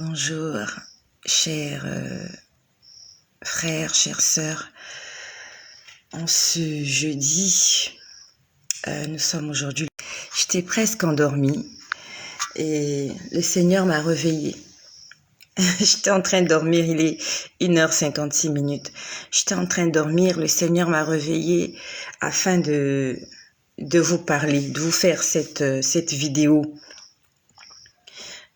Bonjour, chers frères, chères sœurs. En ce jeudi, nous sommes aujourd'hui. J'étais presque endormie et le Seigneur m'a réveillée. J'étais en train de dormir, il est 1h56. J'étais en train de dormir, le Seigneur m'a réveillée afin de vous parler, de vous faire cette vidéo.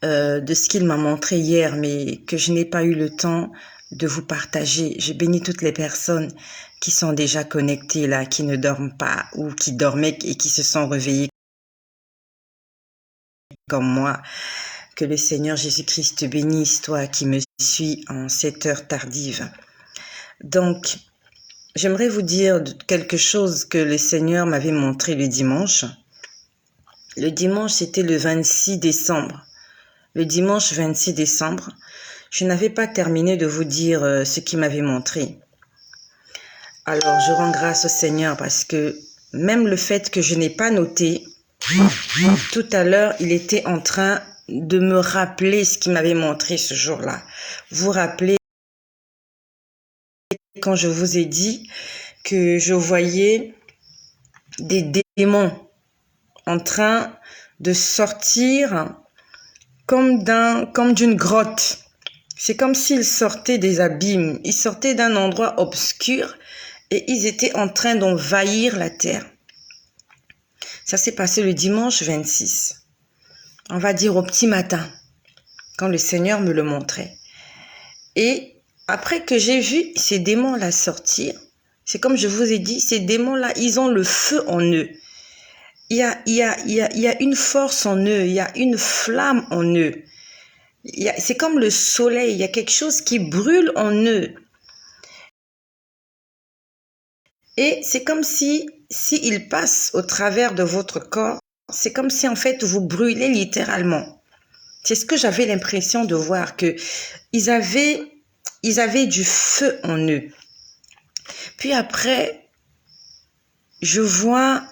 De ce qu'il m'a montré hier, mais que je n'ai pas eu le temps de vous partager. Je bénis toutes les personnes qui sont déjà connectées là, qui ne dorment pas ou qui dormaient et qui se sont réveillées comme moi. Que le Seigneur Jésus-Christ te bénisse, toi qui me suis en cette heure tardive. Donc, j'aimerais vous dire quelque chose que le Seigneur m'avait montré le dimanche. Le dimanche, c'était le 26 décembre. Le dimanche 26 décembre, je n'avais pas terminé de vous dire ce qu'il m'avait montré. Alors, je rends grâce au Seigneur parce que même le fait que je n'ai pas noté, tout à l'heure, il était en train de me rappeler ce qu'il m'avait montré ce jour-là. Vous rappelez quand je vous ai dit que je voyais des démons en train de sortir comme d'une grotte. C'est comme s'ils sortaient des abîmes, ils sortaient d'un endroit obscur et ils étaient en train d'envahir la terre. Ça s'est passé le dimanche 26. On va dire au petit matin, quand le Seigneur me le montrait. Et après que j'ai vu ces démons-là sortir, c'est comme je vous ai dit, ces démons-là, ils ont le feu en eux. Il y a une force en eux, il y a une flamme en eux. C'est comme le soleil, il y a quelque chose qui brûle en eux. Et c'est comme si ils passent au travers de votre corps, c'est comme si en fait vous brûlez littéralement. C'est ce que j'avais l'impression de voir, que ils avaient du feu en eux. Puis après, je vois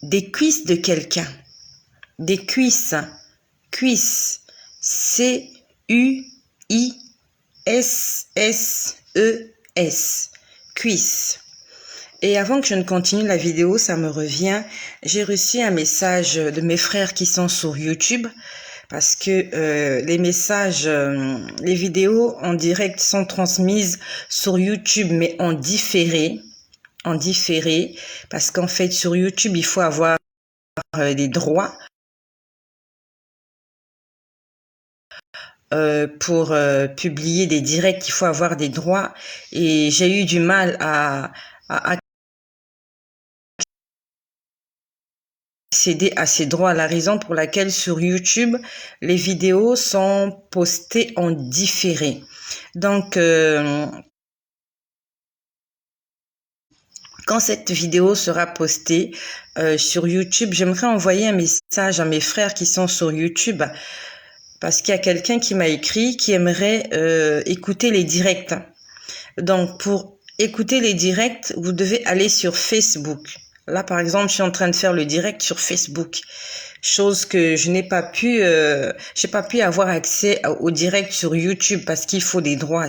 des cuisses de quelqu'un. Des cuisses. Cuisses. C-U-I-S-S-E-S. Cuisses. Et avant que je ne continue la vidéo, ça me revient, j'ai reçu un message de mes frères qui sont sur YouTube, parce que les messages, les vidéos en direct sont transmises sur YouTube, mais en différé, parce qu'en fait sur YouTube, il faut avoir des droits pour publier des directs, il faut avoir des droits, et j'ai eu du mal à accéder à ces droits, la raison pour laquelle sur YouTube, les vidéos sont postées en différé. Donc, quand cette vidéo sera postée sur YouTube, j'aimerais envoyer un message à mes frères qui sont sur YouTube, parce qu'il y a quelqu'un qui m'a écrit qui aimerait écouter les directs. Donc, pour écouter les directs, vous devez aller sur Facebook. Là, par exemple, je suis en train de faire le direct sur Facebook, chose que je n'ai pas pu, j'ai pas pu avoir accès au direct sur YouTube parce qu'il faut des droits.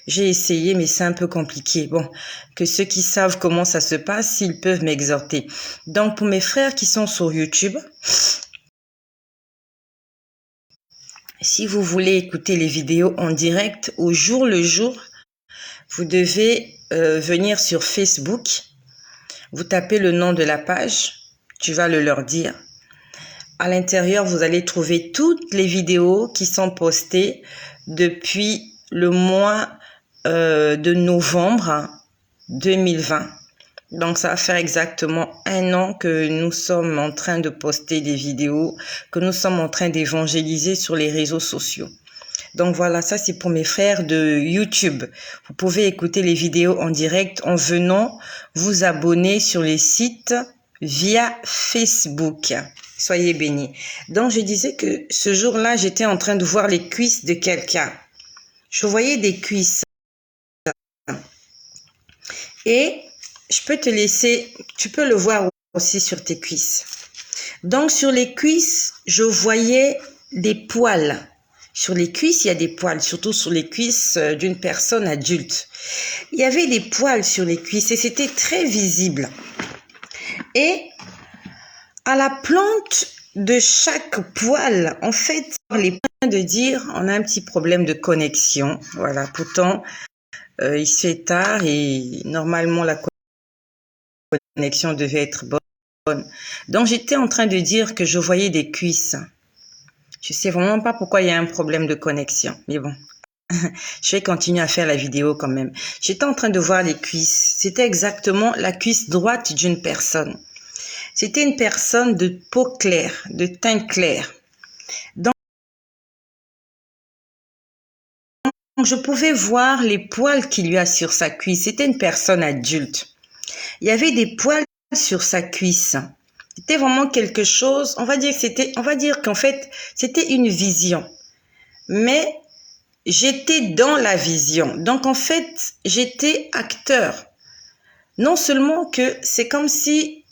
J'ai essayé, mais c'est un peu compliqué. Bon, que ceux qui savent comment ça se passe, s'ils peuvent m'exhorter. Donc, pour mes frères qui sont sur YouTube, si vous voulez écouter les vidéos en direct au jour le jour, vous devez venir sur Facebook. Vous tapez le nom de la page, tu vas le leur dire. À l'intérieur, vous allez trouver toutes les vidéos qui sont postées depuis le mois de novembre 2020. Donc, ça va faire exactement 1 an que nous sommes en train de poster des vidéos, que nous sommes en train d'évangéliser sur les réseaux sociaux. Donc voilà, ça c'est pour mes frères de YouTube. Vous pouvez écouter les vidéos en direct en venant vous abonner sur les sites via Facebook. Soyez bénis. Donc je disais que ce jour-là, j'étais en train de voir les cuisses de quelqu'un. Je voyais des cuisses. Et je peux te laisser, tu peux le voir aussi sur tes cuisses. Donc sur les cuisses, je voyais des poils. Sur les cuisses, il y a des poils, surtout sur les cuisses d'une personne adulte. Il y avait des poils sur les cuisses et c'était très visible. Et à la plante de chaque poil, en fait, les points de dire, on a un petit problème de connexion. Voilà, pourtant, il se fait tard et normalement la connexion devait être bonne. Donc, j'étais en train de dire que je voyais des cuisses. Je sais vraiment pas pourquoi il y a un problème de connexion, mais bon. Je vais continuer à faire la vidéo quand même. J'étais en train de voir les cuisses. C'était exactement la cuisse droite d'une personne. C'était une personne de peau claire, de teint clair. Donc, je pouvais voir les poils qu'il y a sur sa cuisse. C'était une personne adulte. Il y avait des poils sur sa cuisse. C'était vraiment quelque chose, on va dire qu'en fait, c'était une vision. Mais j'étais dans la vision. Donc, en fait, j'étais acteur. Non seulement que c'est comme si,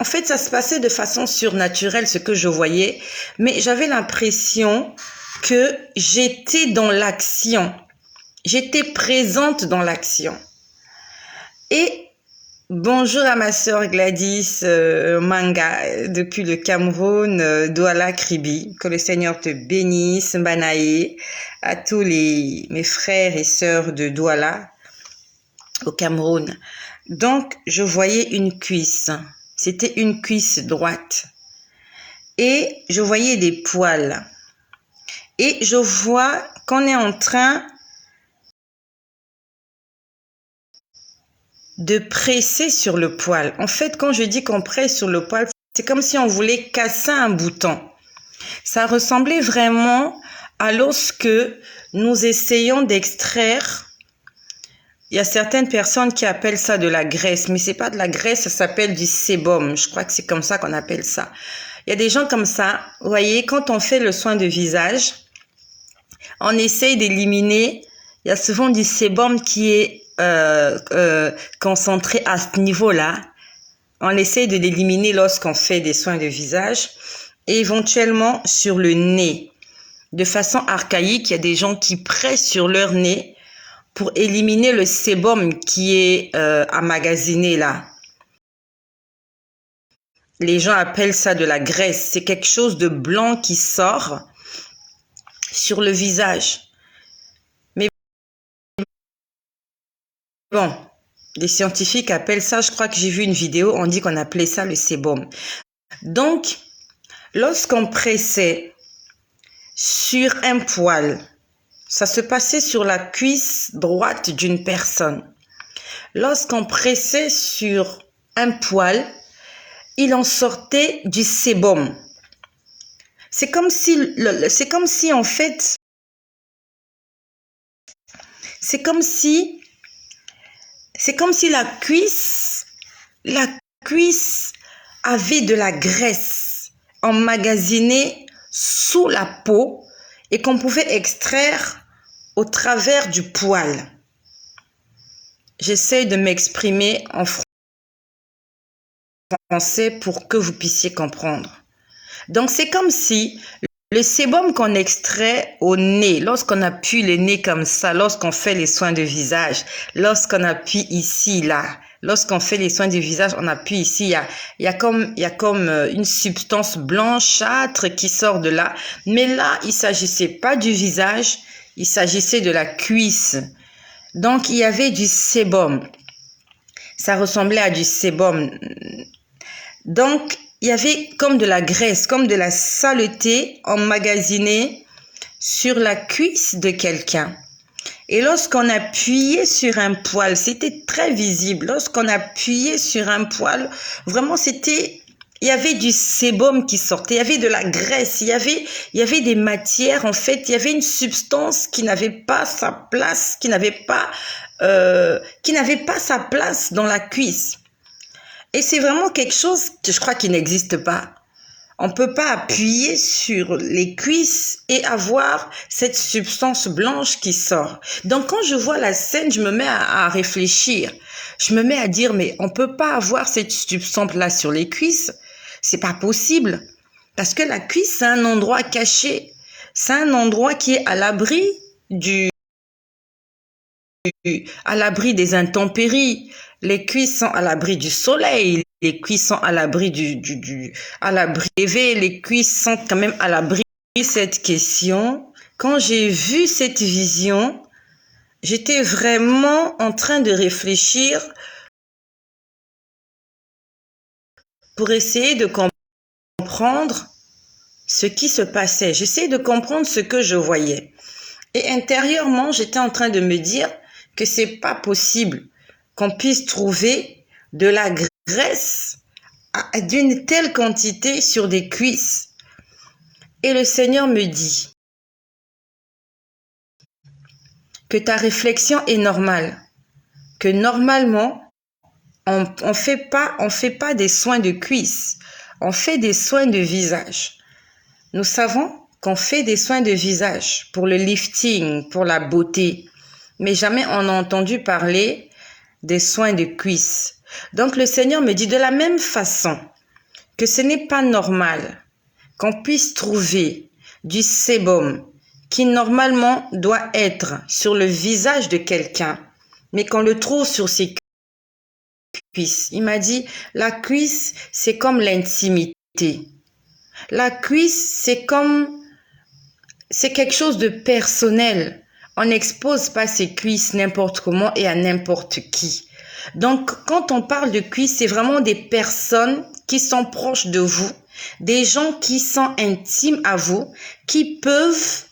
en fait, ça se passait de façon surnaturelle, ce que je voyais, mais j'avais l'impression que j'étais dans l'action. J'étais présente dans l'action. Et bonjour à ma sœur Gladys Manga depuis le Cameroun, Douala Kribi. Que le Seigneur te bénisse, Mbanaé, à tous mes frères et sœurs de Douala au Cameroun. Donc, je voyais une cuisse. C'était une cuisse droite. Et je voyais des poils. Et je vois qu'on est en train de presser sur le poil. En fait, quand je dis qu'on presse sur le poil, c'est comme si on voulait casser un bouton. Ça ressemblait vraiment à lorsque nous essayons d'extraire. Il y a certaines personnes qui appellent ça de la graisse, mais c'est pas de la graisse, ça s'appelle du sébum. Je crois que c'est comme ça qu'on appelle ça. Il y a des gens comme ça. Vous voyez, quand on fait le soin de visage, on essaye d'éliminer. Il y a souvent du sébum qui est concentré à ce niveau-là. On essaie de l'éliminer lorsqu'on fait des soins de visage et éventuellement sur le nez. De façon archaïque, il y a des gens qui pressent sur leur nez pour éliminer le sébum qui est emmagasiné là. Les gens appellent ça de la graisse. C'est quelque chose de blanc qui sort sur le visage. Bon, les scientifiques appellent ça, je crois que j'ai vu une vidéo, on dit qu'on appelait ça le sébum. Donc, lorsqu'on pressait sur un poil, ça se passait sur la cuisse droite d'une personne. Lorsqu'on pressait sur un poil, il en sortait du sébum. C'est comme si en fait, c'est comme si la cuisse avait de la graisse emmagasinée sous la peau et qu'on pouvait extraire au travers du poil. J'essaie de m'exprimer en français pour que vous puissiez comprendre. Donc, c'est comme si le sébum qu'on extrait au nez, lorsqu'on appuie le nez comme ça, lorsqu'on fait les soins de visage, lorsqu'on appuie ici, là, lorsqu'on fait les soins du visage, on appuie ici, il y a comme une substance blanchâtre qui sort de là. Mais là, il s'agissait pas du visage, il s'agissait de la cuisse. Donc, il y avait du sébum. Ça ressemblait à du sébum. Donc, il y avait comme de la graisse, comme de la saleté emmagasinée sur la cuisse de quelqu'un. Et lorsqu'on appuyait sur un poil, c'était très visible. Lorsqu'on appuyait sur un poil, vraiment il y avait du sébum qui sortait, il y avait de la graisse, il y avait des matières, en fait, il y avait une substance qui n'avait pas sa place, qui n'avait pas sa place dans la cuisse. Et c'est vraiment quelque chose que je crois qu'il n'existe pas. On ne peut pas appuyer sur les cuisses et avoir cette substance blanche qui sort. Donc, quand je vois la scène, je me mets à réfléchir. Je me mets à dire, mais on ne peut pas avoir cette substance-là sur les cuisses. C'est pas possible. Parce que la cuisse, c'est un endroit caché. C'est un endroit qui est à l'abri à l'abri des intempéries. Les cuisses sont à l'abri du soleil. Les cuisses sont à l'abri à l'abri des UV. Les cuisses sont quand même à l'abri. Cette question, quand j'ai vu cette vision, j'étais vraiment en train de réfléchir pour essayer de comprendre ce qui se passait. J'essayais de comprendre ce que je voyais. Et intérieurement, j'étais en train de me dire que c'est pas possible qu'on puisse trouver de la graisse d'une telle quantité sur des cuisses. Et le Seigneur me dit que ta réflexion est normale, que normalement, on fait pas des soins de cuisses, on fait des soins de visage. Nous savons qu'on fait des soins de visage pour le lifting, pour la beauté, mais jamais on a entendu parler des soins de cuisses. Donc le Seigneur me dit de la même façon que ce n'est pas normal qu'on puisse trouver du sébum qui normalement doit être sur le visage de quelqu'un, mais qu'on le trouve sur ses cuisses. Il m'a dit, la cuisse, c'est comme l'intimité. La cuisse, c'est quelque chose de personnel. On n'expose pas ses cuisses n'importe comment et à n'importe qui. Donc, quand on parle de cuisses, c'est vraiment des personnes qui sont proches de vous, des gens qui sont intimes à vous, qui peuvent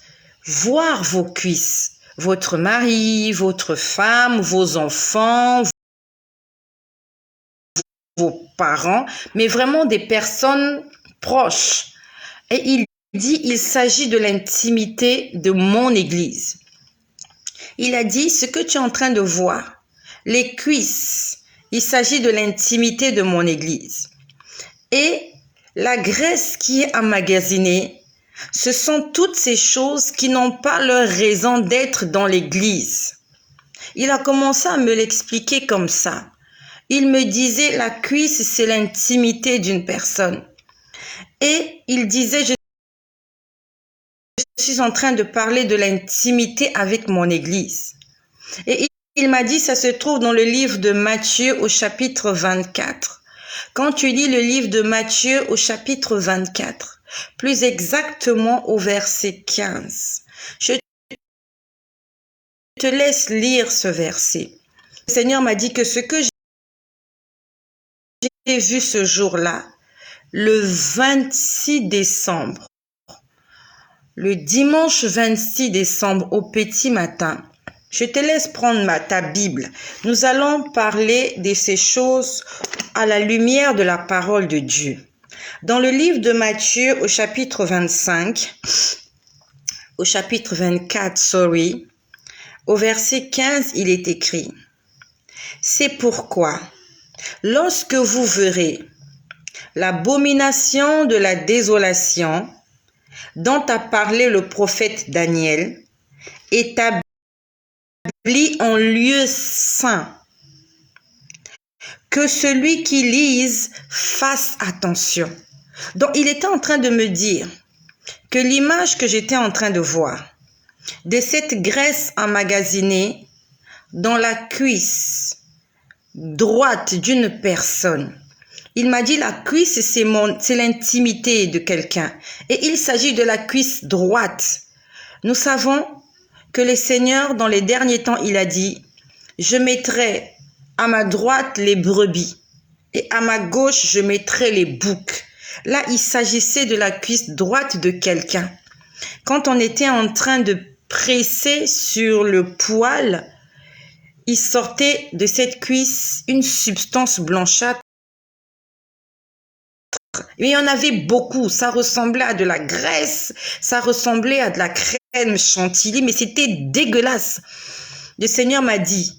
voir vos cuisses. Votre mari, votre femme, vos enfants, vos parents, mais vraiment des personnes proches. Et il dit, il s'agit de l'intimité de mon église. Il a dit, ce que tu es en train de voir, les cuisses, il s'agit de l'intimité de mon église. Et la graisse qui est emmagasinée, ce sont toutes ces choses qui n'ont pas leur raison d'être dans l'église. Il a commencé à me l'expliquer comme ça. Il me disait, la cuisse, c'est l'intimité d'une personne. Et il disait, je suis en train de parler de l'intimité avec mon église. Et il m'a dit, ça se trouve dans le livre de Matthieu au chapitre 24. Quand tu lis le livre de Matthieu au chapitre 24, plus exactement au verset 15, je te laisse lire ce verset. Le Seigneur m'a dit que ce que j'ai vu ce jour-là, le 26 décembre, le dimanche 26 décembre au petit matin, je te laisse prendre ta Bible. Nous allons parler de ces choses à la lumière de la parole de Dieu. Dans le livre de Matthieu au chapitre 25, au chapitre 24, au verset 15, il est écrit, « C'est pourquoi, lorsque vous verrez l'abomination de la désolation dont a parlé le prophète Daniel, établi en lieu saint, que celui qui lise fasse attention. » Donc, il était en train de me dire que l'image que j'étais en train de voir, de cette graisse emmagasinée dans la cuisse droite d'une personne, il m'a dit la cuisse, c'est l'intimité de quelqu'un. Et il s'agit de la cuisse droite. Nous savons que le Seigneur, dans les derniers temps, il a dit, je mettrai à ma droite les brebis et à ma gauche, je mettrai les boucs. Là, il s'agissait de la cuisse droite de quelqu'un. Quand on était en train de presser sur le poil, il sortait de cette cuisse une substance blanchâtre. Mais il y en avait beaucoup, ça ressemblait à de la graisse, ça ressemblait à de la crème chantilly, mais c'était dégueulasse. Le Seigneur m'a dit,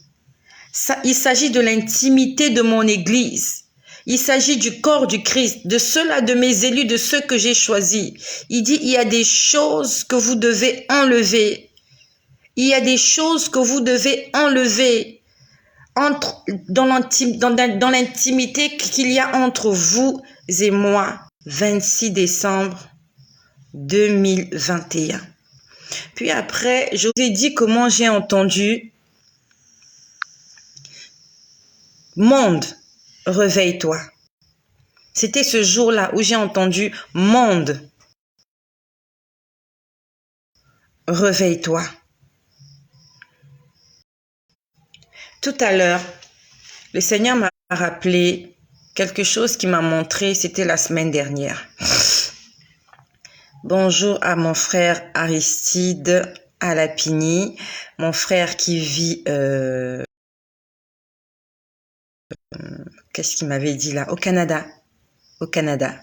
il s'agit de l'intimité de mon église. Il s'agit du corps du Christ, de ceux-là, de mes élus, de ceux que j'ai choisis. Il dit, il y a des choses que vous devez enlever. Il y a des choses que vous devez enlever dans l'intimité qu'il y a entre vous et moi. 26 décembre 2021. Puis après, je vous ai dit comment j'ai entendu « Monde, réveille-toi ». C'était ce jour-là où j'ai entendu « Monde, réveille-toi ». Tout à l'heure, le Seigneur m'a rappelé quelque chose qui m'a montré, c'était la semaine dernière. Bonjour à mon frère Aristide Alapini, mon frère qui vit, qu'est-ce qu'il m'avait dit là? Au Canada. Au Canada.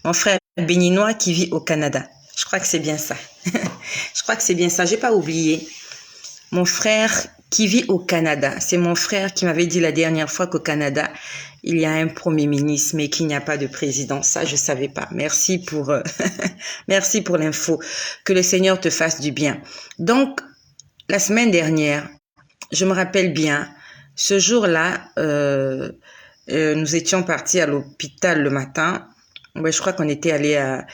Mon frère béninois qui vit au Canada. Je crois que c'est bien ça. Je crois que c'est bien ça. J'ai pas oublié. Mon frère qui vit au Canada. C'est mon frère qui m'avait dit la dernière fois qu'au Canada, il y a un premier ministre, mais qu'il n'y a pas de président. Ça, je savais pas. Merci pour, merci pour l'info. Que le Seigneur te fasse du bien. Donc, la semaine dernière, je me rappelle bien, ce jour-là, nous étions partis à l'hôpital le matin. Ouais, je crois qu'on était allé à...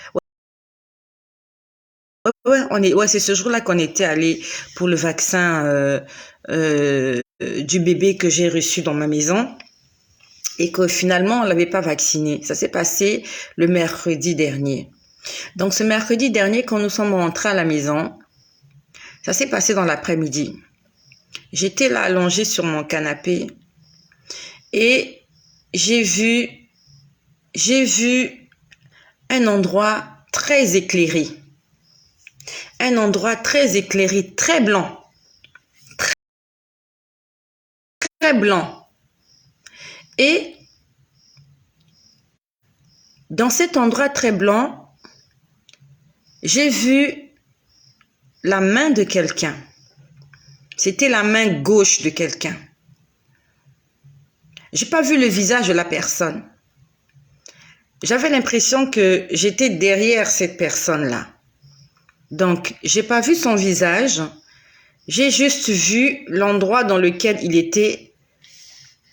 Ouais, c'est ce jour-là qu'on était allé pour le vaccin du bébé que j'ai reçu dans ma maison et que finalement on l'avait pas vacciné. Ça s'est passé le mercredi dernier. Donc ce mercredi dernier, quand nous sommes rentrés à la maison, ça s'est passé dans l'après-midi. J'étais là allongée sur mon canapé et j'ai vu un endroit très éclairé. Un endroit très éclairé, très blanc. Très blanc. Et dans cet endroit très blanc, j'ai vu la main de quelqu'un. C'était la main gauche de quelqu'un. J'ai pas vu le visage de la personne. J'avais l'impression que j'étais derrière cette personne-là. Donc, j'ai pas vu son visage. J'ai juste vu l'endroit dans lequel il était.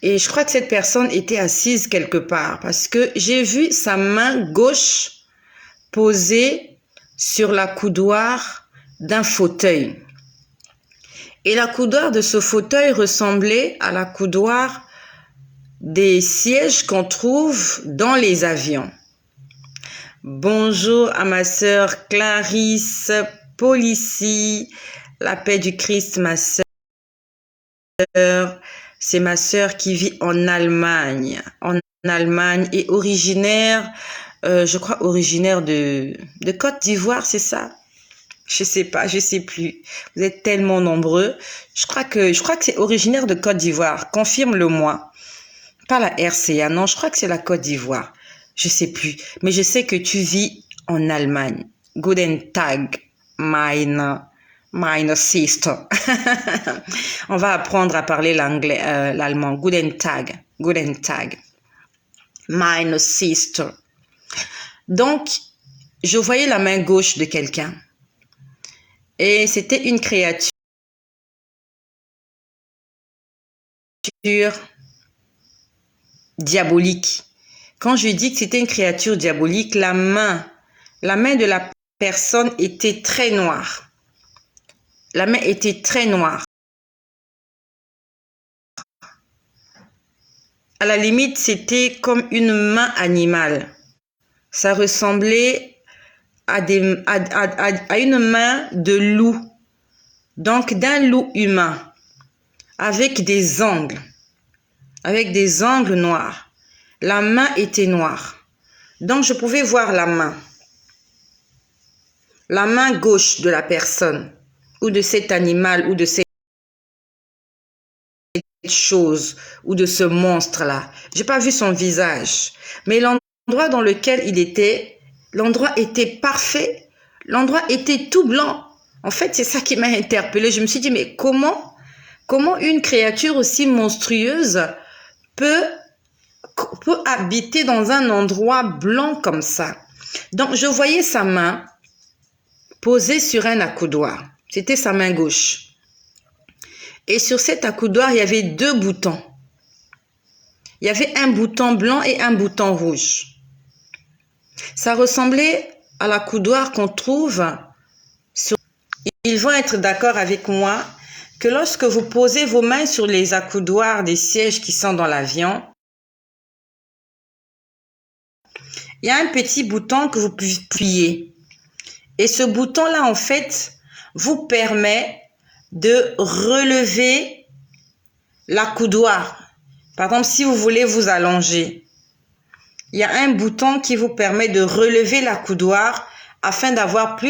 Et je crois que cette personne était assise quelque part parce que j'ai vu sa main gauche posée sur la coudoir d'un fauteuil. Et la coudoir de ce fauteuil ressemblait à la coudoir des sièges qu'on trouve dans les avions. Bonjour à ma sœur Clarisse Polici, la paix du Christ, ma sœur. C'est ma sœur qui vit en Allemagne. En Allemagne et originaire, je crois originaire de Côte d'Ivoire, c'est ça? Je sais pas, je sais plus. Vous êtes tellement nombreux. Je crois que c'est originaire de Côte d'Ivoire. Confirme-le-moi. Pas la RCA, non, je crois que c'est la Côte d'Ivoire. Je sais plus. Mais je sais que tu vis en Allemagne. Guten Tag, meine sister. On va apprendre à parler l'anglais, l'allemand. Guten Tag, guten Tag. Meine sister. Donc, je voyais la main gauche de quelqu'un. Et c'était une créature diabolique. Quand je dis que c'était une créature diabolique, la main de la personne était très noire. La main était très noire. À la limite, c'était comme une main animale. Ça ressemblait à une main de loup. Donc, d'un loup humain. Avec des angles. Avec des angles noirs. La main était noire. Donc, je pouvais voir la main. La main gauche de la personne. Ou de cet animal, ou de cette chose, ou de ce monstre-là. J'ai pas vu son visage. Mais l'endroit dans lequel il était, l'endroit était parfait. L'endroit était tout blanc. En fait, c'est ça qui m'a interpellée. Je me suis dit, mais comment une créature aussi monstrueuse peut habiter dans un endroit blanc comme ça? Donc, je voyais sa main posée sur un accoudoir. C'était sa main gauche. Et sur cet accoudoir, il y avait deux boutons. Il y avait un bouton blanc et un bouton rouge. Ça ressemblait à l'accoudoir qu'on trouve sur... Ils vont être d'accord avec moi que lorsque vous posez vos mains sur les accoudoirs des sièges qui sont dans l'avion, il y a un petit bouton que vous pouvez plier. Et ce bouton-là, en fait, vous permet de relever l'accoudoir. Par exemple, si vous voulez vous allonger, il y a un bouton qui vous permet de relever l'accoudoir afin d'avoir plus